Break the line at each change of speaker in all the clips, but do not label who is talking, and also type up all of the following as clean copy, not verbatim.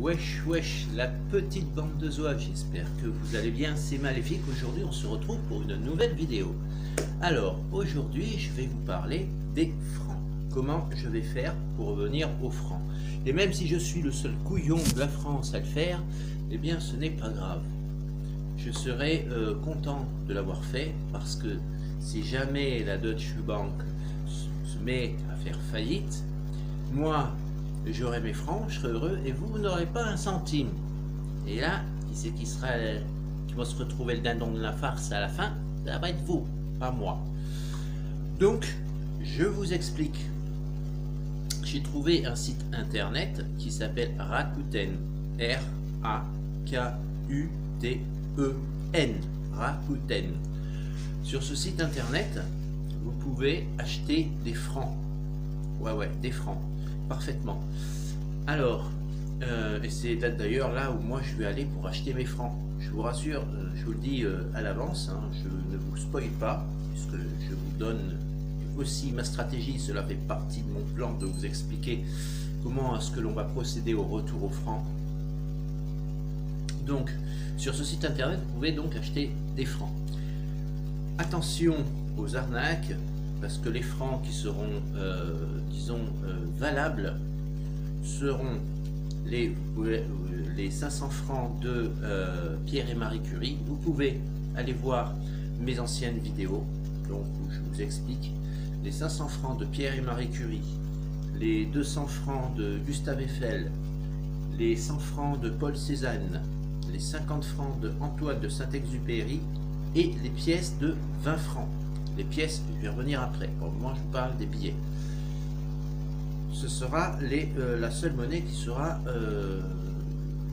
Wesh wesh, la petite bande de zouaves, j'espère que vous allez bien, c'est Maléfique. Aujourd'hui on se retrouve pour une nouvelle vidéo. Alors aujourd'hui je vais vous parler des francs. Comment je vais faire pour revenir aux francs. Et même si je suis le seul couillon de la France à le faire, eh bien ce n'est pas grave. Je serai content de l'avoir fait parce que si jamais la Deutsche Bank se met à faire faillite, moi j'aurai mes francs, je serai heureux et vous n'aurez pas un centime. Et là, qui c'est qui va se retrouver le dindon de la farce à la fin? Ça va être vous, pas moi. Donc, je vous explique. J'ai trouvé un site internet qui s'appelle Rakuten. R-A-K-U-T-E-N. Rakuten. Sur ce site internet, vous pouvez acheter des francs. Ouais, des francs. Parfaitement. Alors, et c'est d'ailleurs là où moi je vais aller pour acheter mes francs. Je vous rassure, je vous le dis à l'avance, hein, je ne vous spoil pas, puisque je vous donne aussi ma stratégie. Cela fait partie de mon plan de vous expliquer comment est-ce que l'on va procéder au retour aux francs. Donc, sur ce site internet, vous pouvez donc acheter des francs. Attention aux arnaques, parce que les francs qui seront, disons, valables seront les 500 francs de Pierre et Marie Curie. Vous pouvez aller voir mes anciennes vidéos, donc où je vous explique les 500 francs de Pierre et Marie Curie, les 200 francs de Gustave Eiffel, les 100 francs de Paul Cézanne, les 50 francs de Antoine de Saint-Exupéry et les pièces de 20 francs. Les pièces, je vais revenir après. Pour le moment, je vous parle des billets. Ce sera la seule monnaie qui sera,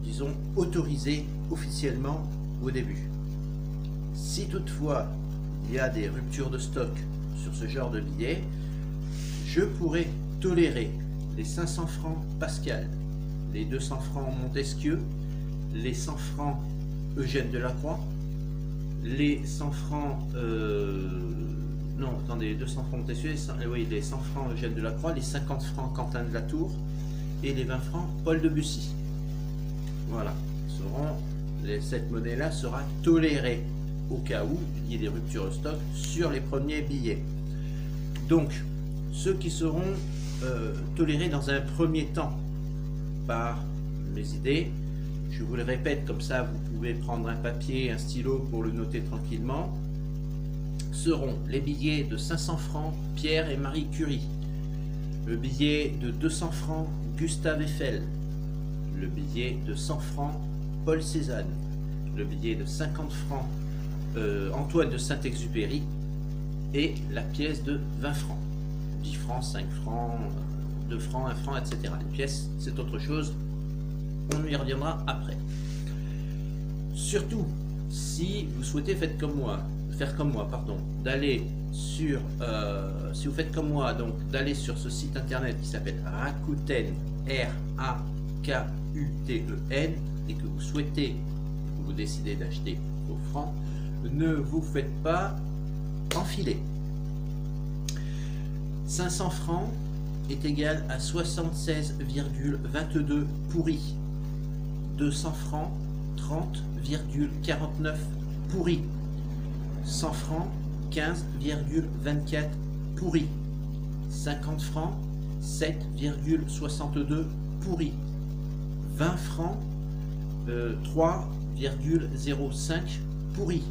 disons, autorisée officiellement au début. Si toutefois, il y a des ruptures de stock sur ce genre de billets, je pourrais tolérer les 500 francs Pascal, les 200 francs Montesquieu, les 100 francs Eugène Delacroix, les 100 francs... non, attendez, 200 francs Montesquieu, oui, les 100 francs Eugène Delacroix, les 50 francs Quentin de la Tour et les 20 francs Paul Debussy. Voilà, cette monnaie-là sera tolérée au cas où il y ait des ruptures de stock sur les premiers billets. Donc, ceux qui seront tolérés dans un premier temps par mes idées, je vous le répète, comme ça vous pouvez prendre un papier, un stylo pour le noter tranquillement, seront les billets de 500 francs Pierre et Marie Curie, le billet de 200 francs Gustave Eiffel, le billet de 100 francs Paul Cézanne, le billet de 50 francs Antoine de Saint-Exupéry et la pièce de 20 francs, 10 francs, 5 francs, 2 francs, 1 franc, etc. Les pièces, c'est autre chose, on y reviendra après. Surtout, si vous souhaitez faire comme moi, d'aller sur, si vous faites comme moi, donc d'aller sur ce site internet qui s'appelle Rakuten, R-A-K-U-T-E-N, et que vous souhaitez, que vous décidez d'acheter vos francs, ne vous faites pas enfiler. 500 francs est égal à 76,22 pourris. 200 francs, 30,49 pourris. 100 francs, 15,24 pourris. 50 francs, 7,62 pourris. 20 francs, 3,05 pourris.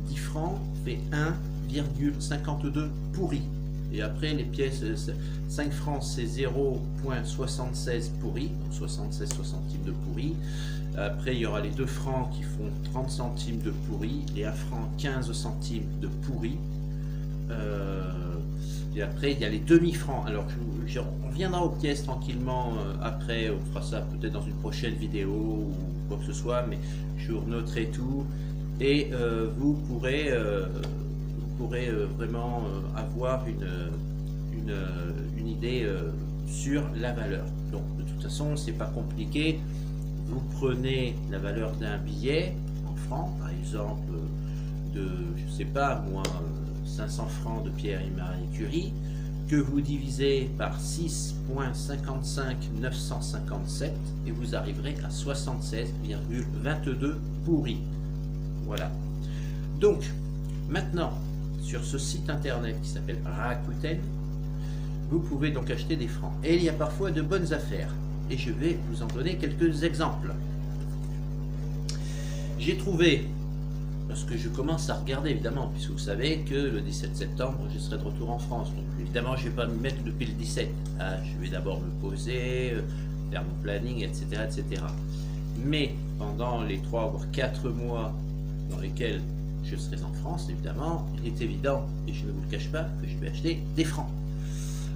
10 francs fait 1,52 pourris. Et après les pièces, 5 francs c'est 0,76 pourris, donc 76 centimes de pourris. Après il y aura les 2 francs qui font 30 centimes de pourris, et 1 franc 15 centimes de pourris. Et après il y a les demi-francs. Alors on reviendra aux pièces tranquillement après, on fera ça peut-être dans une prochaine vidéo ou quoi que ce soit, mais je vous noterai tout et vous pourrez vraiment avoir une idée sur la valeur. Donc de toute façon c'est pas compliqué, vous prenez la valeur d'un billet en francs, par exemple de, je sais pas moi, 500 francs de Pierre et Marie Curie, que vous divisez par 6,55957 et vous arriverez à 76,22 pourris. Voilà. Donc, maintenant, sur ce site internet qui s'appelle Rakuten, vous pouvez donc acheter des francs. Et il y a parfois de bonnes affaires. Et je vais vous en donner quelques exemples. J'ai trouvé, parce que je commence à regarder évidemment, puisque vous savez que le 17 septembre, je serai de retour en France. Donc évidemment, je ne vais pas me mettre depuis le 17. Ah, je vais d'abord me poser, faire mon planning, etc., etc. Mais pendant les 3 voire 4 mois dans lesquels je serai en France, évidemment, il est évident, et je ne vous le cache pas, que je vais acheter des francs.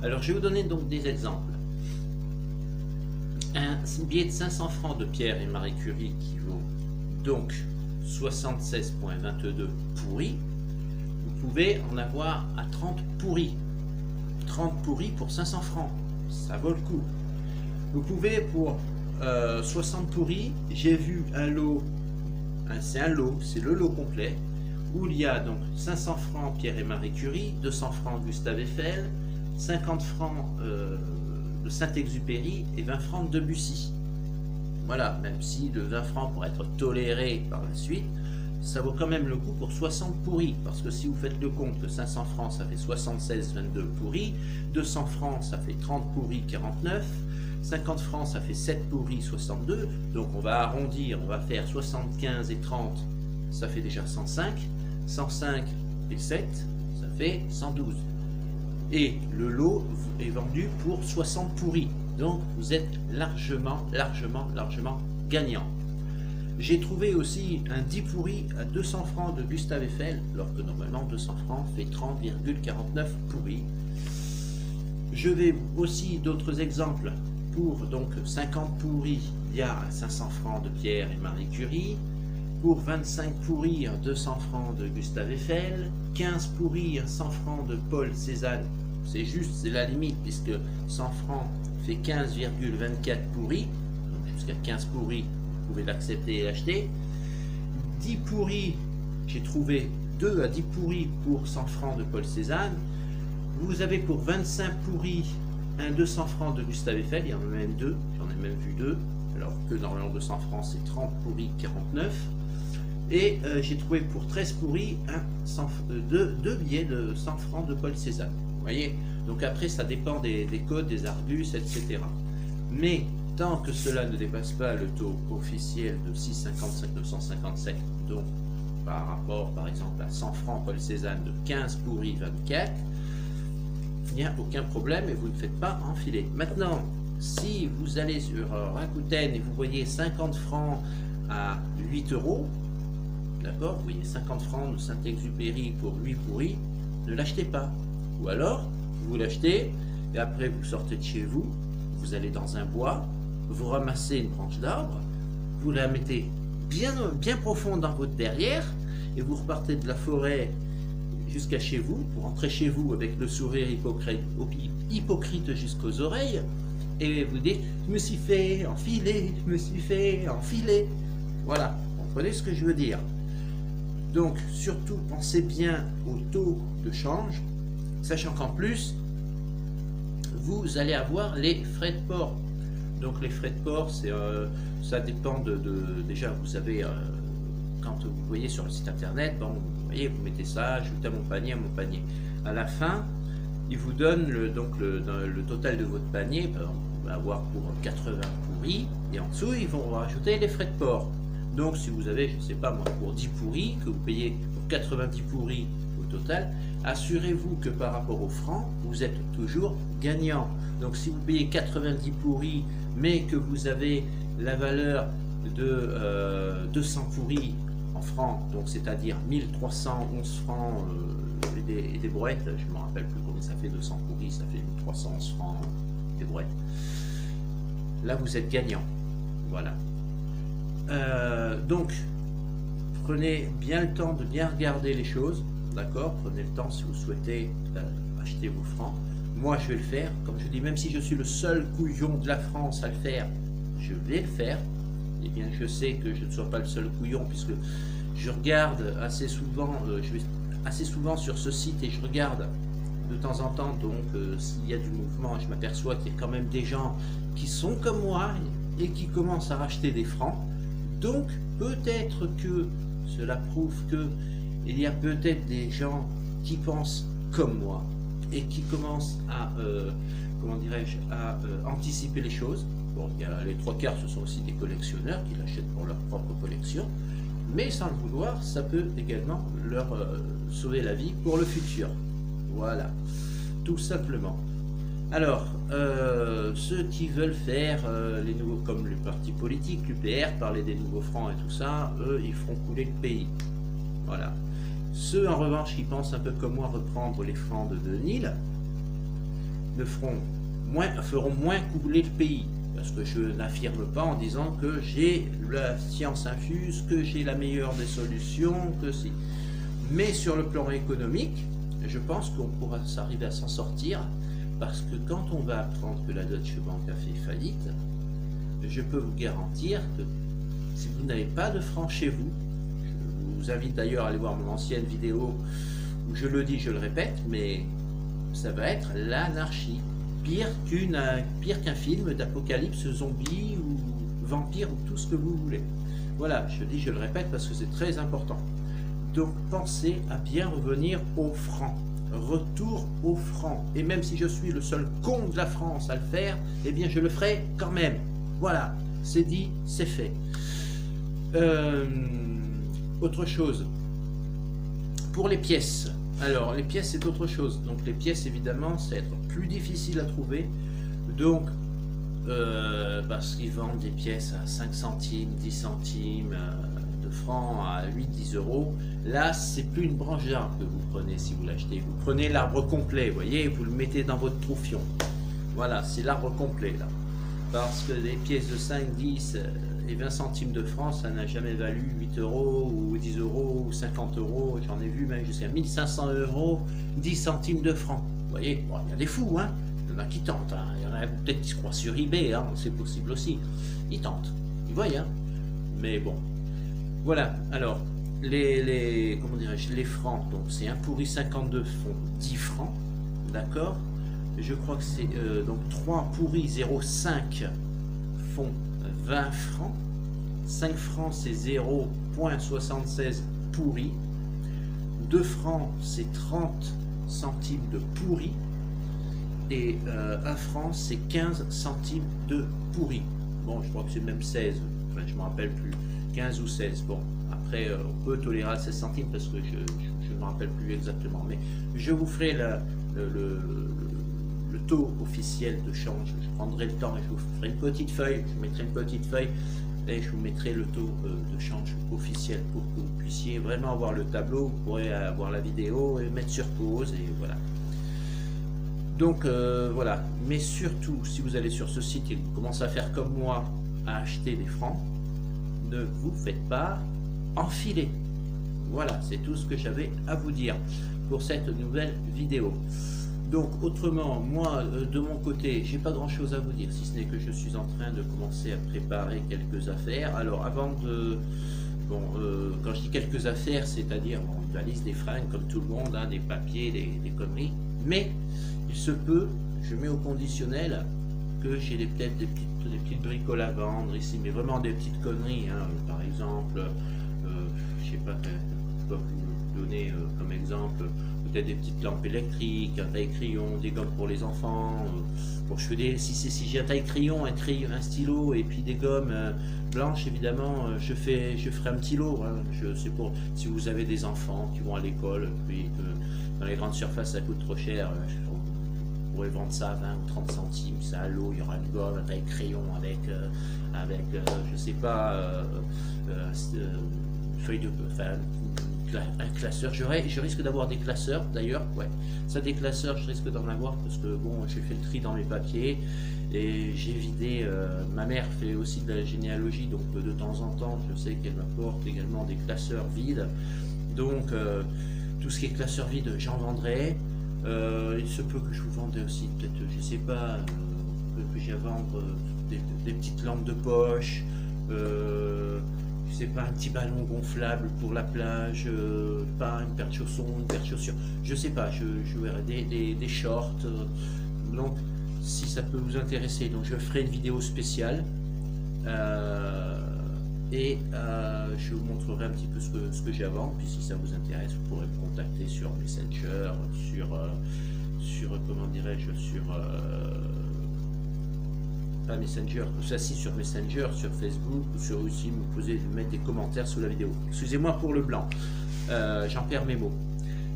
Alors je vais vous donner donc des exemples. Un billet de 500 francs de Pierre et Marie Curie qui vaut donc 76,22 pourris, vous pouvez en avoir à 30 pourris. 30 pourris pour 500 francs, ça vaut le coup. Vous pouvez pour 60 pourris, j'ai vu un lot, c'est un lot, c'est le lot complet, où il y a donc 500 francs Pierre et Marie Curie, 200 francs Gustave Eiffel, 50 francs de Saint-Exupéry et 20 francs de Debussy. Voilà, même si le 20 francs pourrait être toléré par la suite, ça vaut quand même le coup pour 60 pourris, parce que si vous faites le compte que 500 francs ça fait 76,22 pourris, 200 francs ça fait 30 pourris 49, 50 francs ça fait 7 pourris 62, donc on va arrondir, on va faire 75 et 30, ça fait déjà 105, 105 et 7, ça fait 112. Et le lot est vendu pour 60 pourris. Donc vous êtes largement gagnant. J'ai trouvé aussi un 10 pourris à 200 francs de Gustave Eiffel, alors que normalement 200 francs fait 30,49 pourris. Je vais aussi d'autres exemples. Pour donc 50 pourris, il y a 500 francs de Pierre et Marie Curie. Pour 25 pourris, 200 francs de Gustave Eiffel, 15 pourris, 100 francs de Paul Cézanne, c'est juste, c'est la limite, puisque 100 francs fait 15,24 pourris, donc jusqu'à 15 pourris, vous pouvez l'accepter et l'acheter. 10 pourris, j'ai trouvé 2 à 10 pourris pour 100 francs de Paul Cézanne. Vous avez pour 25 pourris, un 200 francs de Gustave Eiffel, il y en a même 2, j'en ai même vu 2, alors que normalement 200 francs c'est 30 pourris 49. Et j'ai trouvé pour 13 pourris deux billets de 100 francs de Paul Cézanne. Vous voyez, donc après ça dépend des codes, des argus, etc. Mais tant que cela ne dépasse pas le taux officiel de 6,55 957, donc par rapport par exemple à 100 francs Paul Cézanne de 15 pourris 24, il n'y a aucun problème et vous ne faites pas enfiler. Maintenant, si vous allez sur Rakuten et vous voyez 50 francs à 8 €, d'accord, vous voyez 50 francs de Saint-Exupéry pour 8 pourris, ne l'achetez pas. Ou alors, vous l'achetez et après vous sortez de chez vous, vous allez dans un bois, vous ramassez une branche d'arbre, vous la mettez bien profond dans votre derrière et vous repartez de la forêt jusqu'à chez vous, pour rentrer chez vous avec le sourire hypocrite jusqu'aux oreilles et vous dites « je me suis fait enfiler, je me suis fait enfiler ». Voilà, vous comprenez ce que je veux dire. Donc, surtout, pensez bien au taux de change, sachant qu'en plus, vous allez avoir les frais de port. Donc, les frais de port, ça dépend déjà, vous savez, quand vous voyez sur le site internet, bon, vous voyez, vous mettez ça, ajoutez à mon panier, À la fin, il vous donne le total de votre panier, on va avoir pour 80 pourris, et en dessous, ils vont rajouter les frais de port. Donc si vous avez, je ne sais pas moi, pour 10 pourris, que vous payez pour 90 pourris au total, assurez-vous que par rapport au franc, vous êtes toujours gagnant. Donc si vous payez 90 pourris, mais que vous avez la valeur de 200 pourris en francs, donc c'est-à-dire 1311 francs et des brouettes, je ne me rappelle plus combien ça fait, 200 pourris, ça fait 1311 francs des brouettes. Là vous êtes gagnant. Voilà. Donc, prenez bien le temps de bien regarder les choses, d'accord? Prenez le temps si vous souhaitez acheter vos francs. Moi, je vais le faire. Comme je dis, même si je suis le seul couillon de la France à le faire, je vais le faire. Et bien, je sais que je ne sois pas le seul couillon, puisque je regarde assez souvent, je vais assez souvent sur ce site et je regarde de temps en temps, donc s'il y a du mouvement, je m'aperçois qu'il y a quand même des gens qui sont comme moi et qui commencent à racheter des francs. Donc peut-être que cela prouve que il y a peut-être des gens qui pensent comme moi et qui commencent à, comment dirais-je, à anticiper les choses. Bon, il y a les 3/4, ce sont aussi des collectionneurs qui l'achètent pour leur propre collection, mais sans le vouloir, ça peut également leur sauver la vie pour le futur. Voilà, tout simplement. Alors, ceux qui veulent faire les nouveaux, comme les partis politiques, l'UPR, parler des nouveaux francs et tout ça, eux, ils feront couler le pays. Voilà. Ceux, en revanche, qui pensent un peu comme moi reprendre les francs de Denil, feront moins couler le pays. Parce que je n'affirme pas en disant que j'ai la science infuse, que j'ai la meilleure des solutions, que si. Mais sur le plan économique, je pense qu'on pourra s'arriver à s'en sortir, parce que quand on va apprendre que la Deutsche Bank a fait faillite, je peux vous garantir que si vous n'avez pas de francs chez vous, je vous invite d'ailleurs à aller voir mon ancienne vidéo où je le dis, je le répète, mais ça va être l'anarchie. Pire qu'un film d'apocalypse zombie ou vampire ou tout ce que vous voulez. Voilà, je dis, je le répète parce que c'est très important. Donc pensez à bien revenir au franc. Retour au franc. Et même si je suis le seul con de la France à le faire, eh bien je le ferai quand même. Voilà, c'est dit, c'est fait. Autre chose. Pour les pièces. Alors, les pièces, c'est autre chose. Donc, les pièces, évidemment, c'est être plus difficile à trouver. Donc, parce qu'ils vendent des pièces à 5 centimes, 10 centimes de francs, à 8-10 euros. Là, c'est plus une branche d'arbre que vous prenez si vous l'achetez. Vous prenez l'arbre complet, vous voyez, et vous le mettez dans votre troufion. Voilà, c'est l'arbre complet, là. Parce que des pièces de 5, 10 et 20 centimes de francs, ça n'a jamais valu 8 euros ou 10 euros ou 50 euros. J'en ai vu même jusqu'à 1500 euros, 10 centimes de francs. Vous voyez, bon, il y a des fous, hein. Il y en a qui tentent. Hein. Il y en a peut-être qui se croient sur eBay, hein. C'est possible aussi. Ils tentent. Ils voient, hein. Mais bon. Voilà. Alors, comment dirais-je, les francs. Donc, c'est un pourri 52 font 10 francs. D'accord. Je crois que c'est donc 3 pourris 0,5 font 20 francs. 5 francs, c'est 0,76 pourri. 2 francs, c'est 30 centimes de pourri. Et 1 franc, c'est 15 centimes de pourri. Bon, je crois que c'est même 16. Enfin, je ne me rappelle plus. 15 ou 16. Bon, après, on peut tolérer à 16 centimes parce que je ne me rappelle plus exactement. Mais je vous ferai le taux officiel de change. Je prendrai le temps et je vous ferai une petite feuille. Je vous mettrai une petite feuille et je vous mettrai le taux de change officiel pour que vous puissiez vraiment avoir le tableau. Vous pourrez avoir la vidéo et mettre sur pause et voilà. Donc voilà. Mais surtout, si vous allez sur ce site et que vous commencez à faire comme moi, à acheter des francs, ne vous faites pas enfiler. Voilà, c'est tout ce que j'avais à vous dire pour cette nouvelle vidéo. Donc autrement, moi de mon côté, j'ai pas grand chose à vous dire, si ce n'est que je suis en train de commencer à préparer quelques affaires. Alors avant de... Bon, quand je dis quelques affaires, c'est-à-dire bon, une valise, des fringues, comme tout le monde, hein, des papiers, des conneries. Mais il se peut, je mets au conditionnel, que j'ai peut-être des petites bricoles à vendre ici, mais vraiment des petites conneries. Hein, par exemple, je sais pas, je peux vous donner comme exemple... peut-être des petites lampes électriques, un taille-crayon, des gommes pour les enfants. Bon, je fais si j'ai un taille-crayon, un stylo et puis des gommes blanches, évidemment, je ferai un petit lot. Hein. C'est pour si vous avez des enfants qui vont à l'école, puis dans les grandes surfaces ça coûte trop cher. Vous pourrez vendre ça à 20 ou 30 centimes, ça à l'eau, il y aura une gomme, un taille-crayon avec je sais pas, feuille de... Enfin, un classeur, je risque d'avoir des classeurs d'ailleurs, ouais, ça des classeurs je risque d'en avoir parce que bon, j'ai fait le tri dans mes papiers et j'ai vidé, ma mère fait aussi de la généalogie, donc de temps en temps je sais qu'elle m'apporte également des classeurs vides, donc tout ce qui est classeur vide j'en vendrai, il se peut que je vous vende aussi, peut-être, je sais pas, que j'ai à vendre des petites lampes de poche, sais pas, un petit ballon gonflable pour la plage, pas une paire de chaussons, une paire de chaussures, je sais pas, je verrai des shorts, donc si ça peut vous intéresser, donc je ferai une vidéo spéciale je vous montrerai un petit peu ce que j'ai à vendre, puis si ça vous intéresse, vous pourrez me contacter sur Messenger, sur comment dirais-je, pas Messenger, ça si sur Messenger, sur Facebook, ou sur aussi me mettre des commentaires sous la vidéo. Excusez-moi pour le blanc, j'en perds mes mots.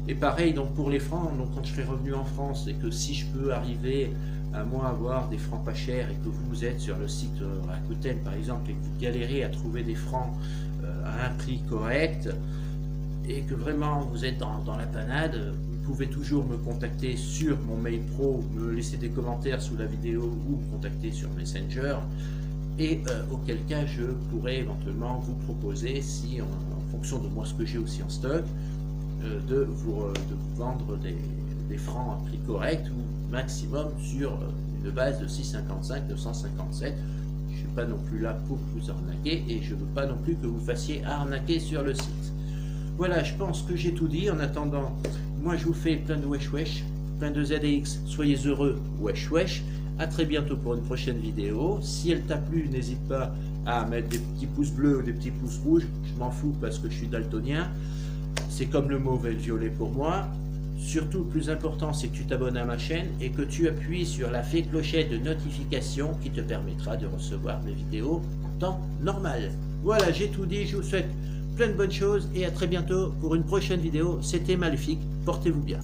Et pareil donc pour les francs, donc quand je serai revenu en France et que si je peux arriver à moi avoir des francs pas chers et que vous êtes sur le site Rakuten par exemple et que vous galérez à trouver des francs à un prix correct et que vraiment vous êtes dans la panade, vous pouvez toujours me contacter sur mon mail pro, me laisser des commentaires sous la vidéo ou me contacter sur Messenger et auquel cas je pourrais éventuellement vous proposer, si en fonction de moi ce que j'ai aussi en stock, de vous vendre des francs à prix correct ou maximum sur une base de 6,55, 957. Je ne suis pas non plus là pour vous arnaquer et je ne veux pas non plus que vous fassiez arnaquer sur le site. Voilà, je pense que j'ai tout dit. En attendant, moi je vous fais plein de wesh wesh, plein de ZDX. Soyez heureux, wesh wesh. A très bientôt pour une prochaine vidéo. Si elle t'a plu, n'hésite pas à mettre des petits pouces bleus ou des petits pouces rouges. Je m'en fous parce que je suis daltonien. C'est comme le mauve et le violet pour moi. Surtout, le plus important, c'est que tu t'abonnes à ma chaîne et que tu appuies sur la fée clochette de notification qui te permettra de recevoir mes vidéos en temps normal. Voilà, j'ai tout dit. Je vous souhaite plein de bonnes choses et à très bientôt pour une prochaine vidéo. C'était Maléfique. Portez-vous bien.